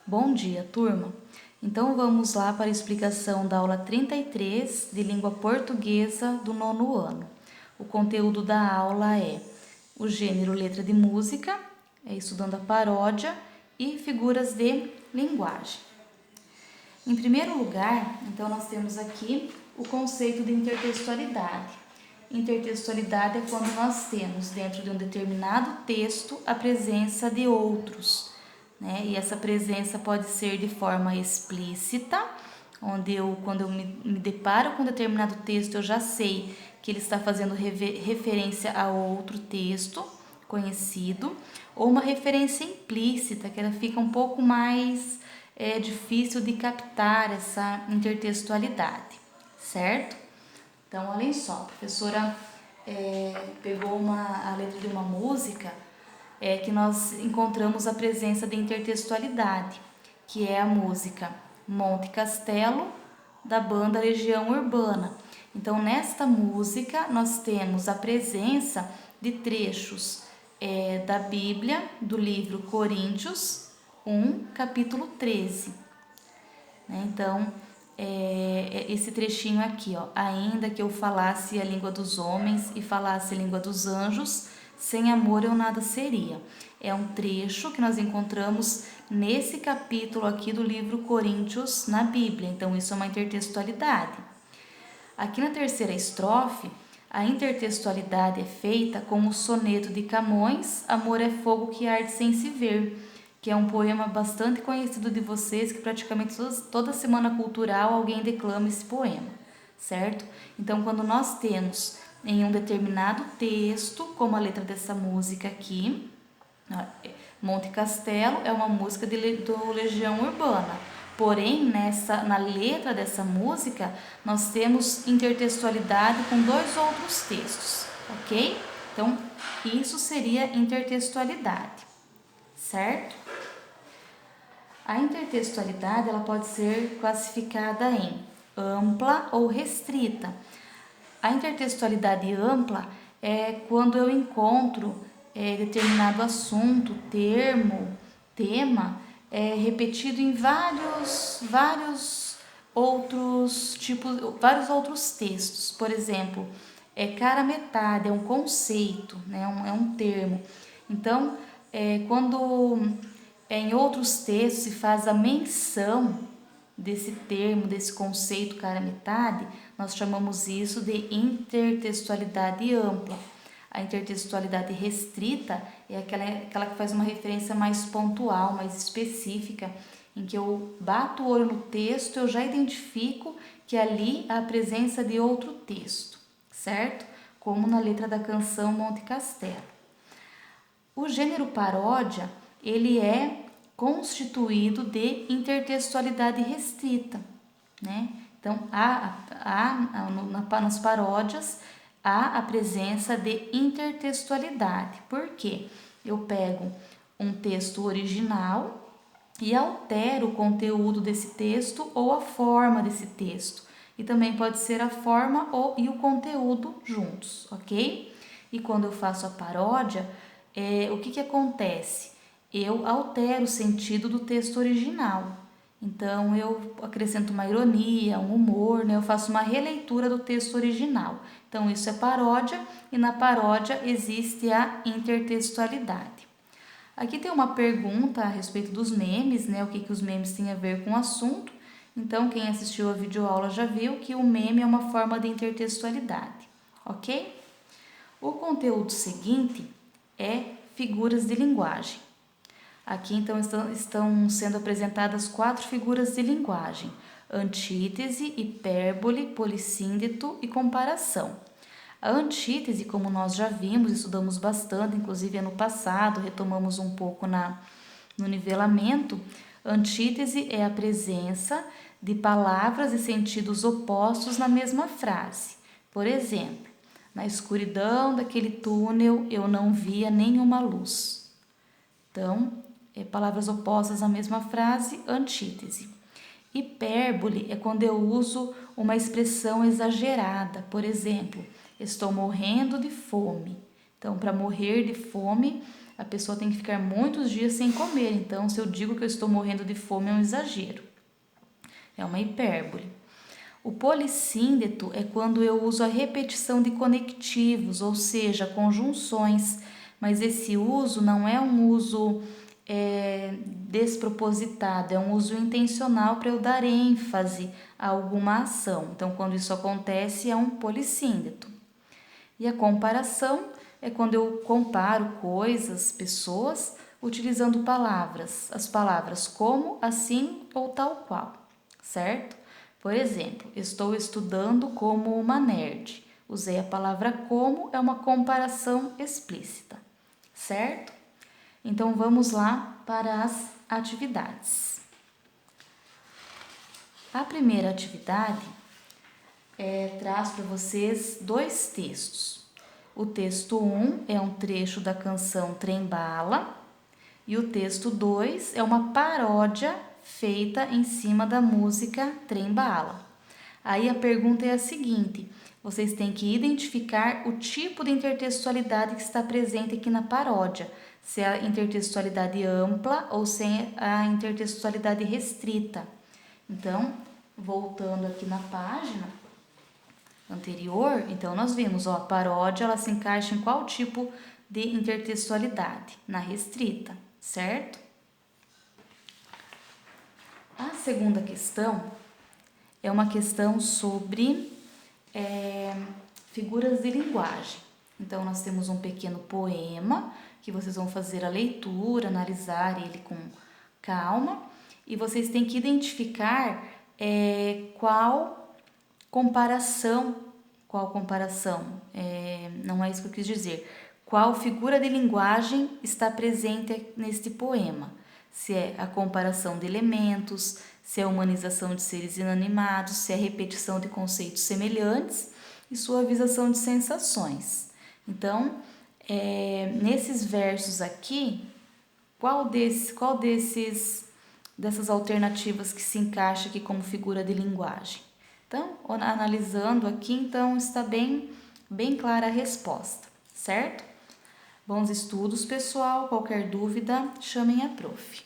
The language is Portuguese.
Bom dia, turma! Então vamos lá para a explicação da aula 33 de língua portuguesa do nono ano. O conteúdo da aula é o gênero letra de música, estudando a paródia e figuras de linguagem. Em primeiro lugar, então nós temos aqui o conceito de intertextualidade. Intertextualidade é quando nós temos dentro de um determinado texto a presença de outros, né? E essa presença pode ser de forma explícita, onde quando eu me deparo com um determinado texto, eu já sei que ele está fazendo referência a outro texto conhecido, ou uma referência implícita, que ela fica um pouco mais difícil de captar essa intertextualidade, certo? Então, olhem só, a professora pegou a letra de uma música que nós encontramos a presença de intertextualidade, que é a música Monte Castelo, da banda Legião Urbana. Então, nesta música, nós temos a presença de trechos da Bíblia, do livro Coríntios 1, capítulo 13. Então, esse trechinho aqui, ó, ainda que eu falasse a língua dos homens e falasse a língua dos anjos, sem amor eu nada seria. É um trecho que nós encontramos nesse capítulo aqui do livro Coríntios na Bíblia. Então, isso é uma intertextualidade. Aqui na terceira estrofe, a intertextualidade é feita com o soneto de Camões, Amor é fogo que arde sem se ver, que é um poema bastante conhecido de vocês, que praticamente toda semana cultural alguém declama esse poema, certo? Então, quando nós temos em um determinado texto, como a letra dessa música aqui, Monte Castelo é uma música do Legião Urbana, porém, na letra dessa música, nós temos intertextualidade com dois outros textos, ok? Então, isso seria intertextualidade, certo? A intertextualidade ela pode ser classificada em ampla ou restrita. A intertextualidade ampla é quando eu encontro determinado assunto, termo, tema, repetido em vários outros tipos, vários outros textos. Por exemplo, cara metade, é um conceito, né? É um termo. Então, quando em outros textos se faz a menção desse termo, desse conceito cara metade, nós chamamos isso de intertextualidade ampla. A intertextualidade restrita é aquela que faz uma referência mais pontual, mais específica, em que eu bato o olho no texto, eu já identifico que ali há a presença de outro texto, certo? Como na letra da canção Monte Castelo. O gênero paródia, ele é constituído de intertextualidade restrita, né? Então, nas paródias, há a presença de intertextualidade. Por quê? Eu pego um texto original e altero o conteúdo desse texto ou a forma desse texto. E também pode ser a forma e o conteúdo juntos, ok? E quando eu faço a paródia, o que acontece? Eu altero o sentido do texto original. Então, eu acrescento uma ironia, um humor, né? Eu faço uma releitura do texto original. Então, isso é paródia e na paródia existe a intertextualidade. Aqui tem uma pergunta a respeito dos memes, né? O que os memes têm a ver com o assunto. Então, quem assistiu a videoaula já viu que o meme é uma forma de intertextualidade, ok? O conteúdo seguinte é figuras de linguagem. Aqui, então, estão sendo apresentadas 4 figuras de linguagem: antítese, hipérbole, polissíndeto e comparação. A antítese, como nós já vimos, estudamos bastante, inclusive ano passado, retomamos um pouco no nivelamento. Antítese é a presença de palavras e sentidos opostos na mesma frase. Por exemplo, na escuridão daquele túnel eu não via nenhuma luz. Então, palavras opostas à mesma frase, antítese. Hipérbole é quando eu uso uma expressão exagerada. Por exemplo, estou morrendo de fome. Então, para morrer de fome, a pessoa tem que ficar muitos dias sem comer. Então, se eu digo que eu estou morrendo de fome, é um exagero. É uma hipérbole. O polissíndeto é quando eu uso a repetição de conectivos, ou seja, conjunções, mas esse uso não é um uso despropositado, é um uso intencional para eu dar ênfase a alguma ação. Então, quando isso acontece, é um polissíndeto. E a comparação é quando eu comparo coisas, pessoas, utilizando palavras, as palavras como, assim ou tal qual, certo? Por exemplo, estou estudando como uma nerd. Usei a palavra como, é uma comparação explícita, certo? Então vamos lá para as atividades. A primeira atividade traz para vocês 2 textos. O texto 1 é um trecho da canção Trem Bala e o texto 2 é uma paródia feita em cima da música Trem Bala. Aí a pergunta é a seguinte: vocês têm que identificar o tipo de intertextualidade que está presente aqui na paródia, se é a intertextualidade ampla ou se é a intertextualidade restrita. Então, voltando aqui na página anterior, então nós vimos, a paródia ela se encaixa em qual tipo de intertextualidade? Na restrita, certo? A segunda questão é uma questão sobre figuras de linguagem. Então, nós temos um pequeno poema que vocês vão fazer a leitura, analisar ele com calma e vocês têm que identificar qual comparação, não é isso que eu quis dizer, qual figura de linguagem está presente neste poema. Se é a comparação de elementos, se é a humanização de seres inanimados, se é a repetição de conceitos semelhantes e suavização de sensações. Então, nesses versos aqui, qual dessas alternativas que se encaixa aqui como figura de linguagem? Então, analisando aqui, então está bem clara a resposta, certo? Bons estudos, pessoal. Qualquer dúvida, chamem a prof.